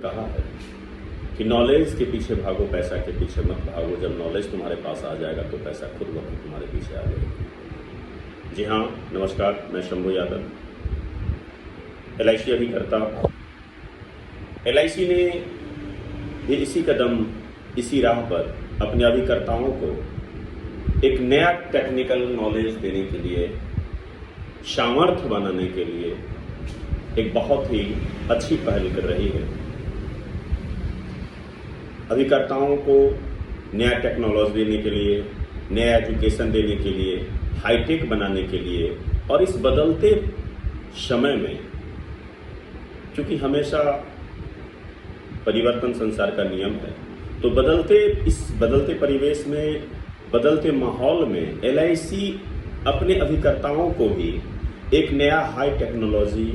कहा है कि नॉलेज के पीछे भागो, पैसा के पीछे मत भागो। जब नॉलेज तुम्हारे पास आ जाएगा तो पैसा खुद ब खुद तुम्हारे पीछे आ जाएगा। जी हाँ, नमस्कार, मैं शंभू यादव, LIC अभिकर्ता। LIC ने भी इसी कदम, इसी राह पर अपने अभिकर्ताओं को एक नया टेक्निकल नॉलेज देने के लिए, सामर्थ्य बनाने के लिए एक बहुत ही अच्छी पहल कर रही है। अभिकर्ताओं को नया टेक्नोलॉजी देने के लिए, नया एजुकेशन देने के लिए, हाईटेक बनाने के लिए, और इस बदलते समय में, क्योंकि हमेशा परिवर्तन संसार का नियम है, तो इस बदलते परिवेश में, बदलते माहौल में LIC अपने अभिकर्ताओं को भी एक नया हाई टेक्नोलॉजी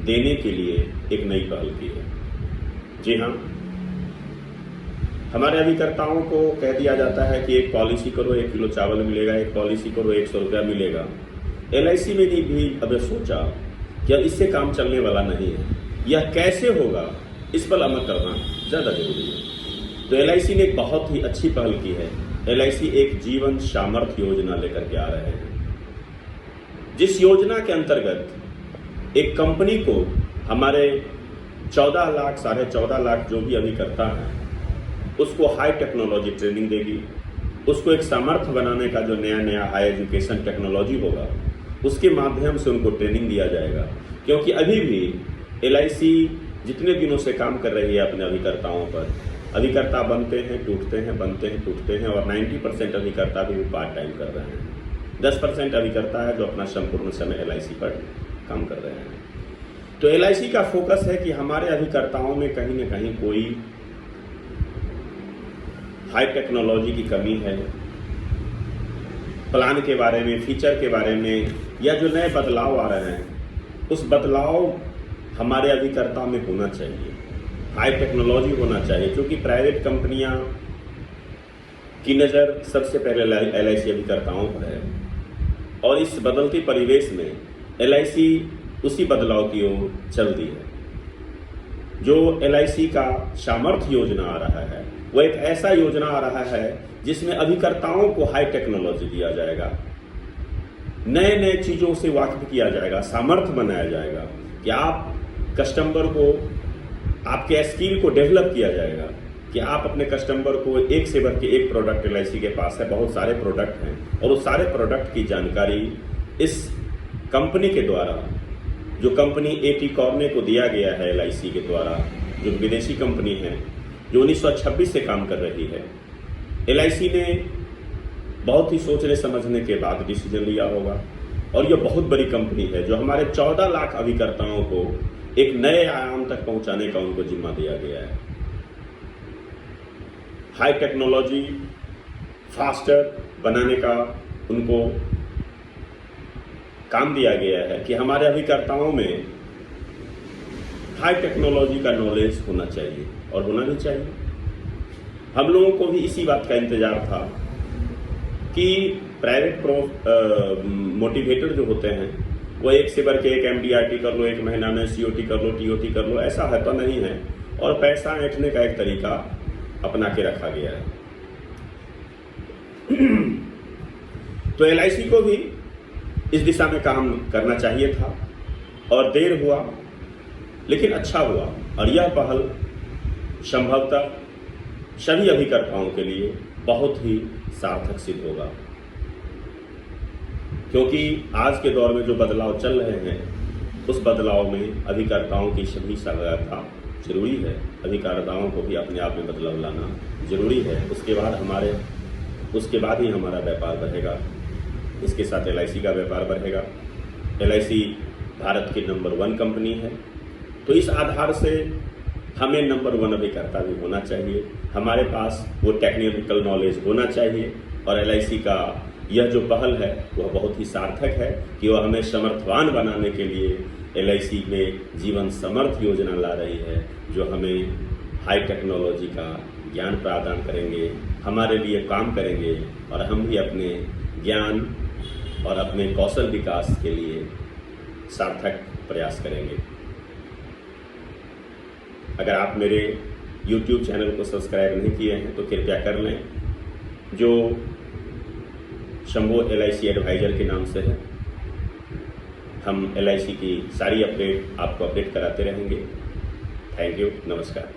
देने के लिए एक नई पहल की है। जी हाँ, हमारे अभिकर्ताओं को कह दिया जाता है कि एक पॉलिसी करो 1 किलो चावल मिलेगा, एक पॉलिसी करो 100 रुपया मिलेगा। LIC ने भी अब सोचा कि अब इससे काम चलने वाला नहीं है, यह कैसे होगा इस पर अमल करना ज़्यादा जरूरी है। तो LIC ने एक बहुत ही अच्छी पहल की है। LIC एक जीवन सामर्थ्य योजना लेकर के आ रहे हैं, जिस योजना के अंतर्गत एक कंपनी को हमारे 14 लाख, 14.5 लाख जो भी अभिकर्ता हैं, उसको हाई टेक्नोलॉजी ट्रेनिंग देगी। उसको एक सामर्थ्य बनाने का जो नया हाई एजुकेशन टेक्नोलॉजी होगा, उसके माध्यम से उनको ट्रेनिंग दिया जाएगा। क्योंकि अभी भी LIC जितने दिनों से काम कर रही है अपने अभिकर्ताओं पर, अभिकर्ता बनते हैं, टूटते हैं, बनते हैं, टूटते हैं, और 90% अभिकर्ता भी पार्ट टाइम कर रहे हैं। 10% अभिकर्ता है जो अपना संपूर्ण समय LIC पर काम कर रहे हैं। तो LIC का फोकस है कि हमारे अभिकर्ताओं में कहीं न कहीं कोई हाई टेक्नोलॉजी की कमी है, प्लान के बारे में, फीचर के बारे में, या जो नए बदलाव आ रहे हैं, उस बदलाव हमारे अभिकर्ता में होना चाहिए, हाई टेक्नोलॉजी होना चाहिए। क्योंकि प्राइवेट कंपनियां की नज़र सबसे पहले LIC अभिकर्ताओं पर है, और इस बदलते परिवेश में LIC उसी बदलाव की ओर चल दी है। जो LIC का सामर्थ्य योजना आ रहा है, वो एक ऐसा योजना आ रहा है जिसमें अभिकर्ताओं को हाई टेक्नोलॉजी दिया जाएगा, नए नए चीज़ों से वाकिफ किया जाएगा, सामर्थ्य बनाया जाएगा कि आप कस्टमर को, आपके स्किल को डेवलप किया जाएगा कि आप अपने कस्टमर को एक से बढ़ के एक प्रोडक्ट LIC के पास है, बहुत सारे प्रोडक्ट हैं, और उस सारे प्रोडक्ट की जानकारी इस कंपनी के द्वारा, जो कंपनी AT कॉर्ने को दिया गया है LIC के द्वारा, जो विदेशी कंपनी है, जो 1926 से काम कर रही है, LIC ने बहुत ही सोचने समझने के बाद डिसीजन लिया होगा। और यह बहुत बड़ी कंपनी है जो हमारे 14 लाख अभिकर्ताओं को एक नए आयाम तक पहुंचाने का उनको जिम्मा दिया गया है। हाई टेक्नोलॉजी फास्टर बनाने का उनको काम दिया गया है कि हमारे अभिकर्ताओं में हाई टेक्नोलॉजी का नॉलेज होना चाहिए, और होना भी चाहिए। हम लोगों को भी इसी बात का इंतजार था कि प्राइवेट मोटिवेटर जो होते हैं, वो एक से बढ़ के एक MDRT कर लो, 1 महीना में COT कर लो, TOT कर लो, ऐसा है तो नहीं है, और पैसा ऐंठने का एक तरीका अपना के रखा गया है। तो LIC को भी इस दिशा में काम करना चाहिए था, और देर हुआ लेकिन अच्छा हुआ। और यह पहल संभवतः सभी अभिकर्ताओं के लिए बहुत ही सार्थक सिद्ध होगा, क्योंकि आज के दौर में जो बदलाव चल रहे हैं, उस बदलाव में अभिकर्ताओं की सभी सहायता जरूरी है। अभिकर्ताओं को भी अपने आप में बदलाव लाना जरूरी है। उसके बाद ही हमारा व्यापार बढ़ेगा, इसके साथ LIC का व्यापार बढ़ेगा। LIC भारत की नंबर 1 कंपनी है, तो इस आधार से हमें नंबर 1 अभिकर्ता भी होना चाहिए। हमारे पास वो टेक्निकल नॉलेज होना चाहिए, और LIC का यह जो पहल है वह बहुत ही सार्थक है कि वह हमें समर्थवान बनाने के लिए LIC में जीवन समर्थ योजना ला रही है, जो हमें हाई टेक्नोलॉजी का ज्ञान प्रदान करेंगे, हमारे लिए काम करेंगे, और हम भी अपने ज्ञान और अपने कौशल विकास के लिए सार्थक प्रयास करेंगे। अगर आप मेरे YouTube चैनल को सब्सक्राइब नहीं किए हैं तो कृपया कर लें, जो शंभो LIC एडवाइज़र के नाम से है। हम LIC की सारी अपडेट आपको अपडेट कराते रहेंगे। थैंक यू, नमस्कार।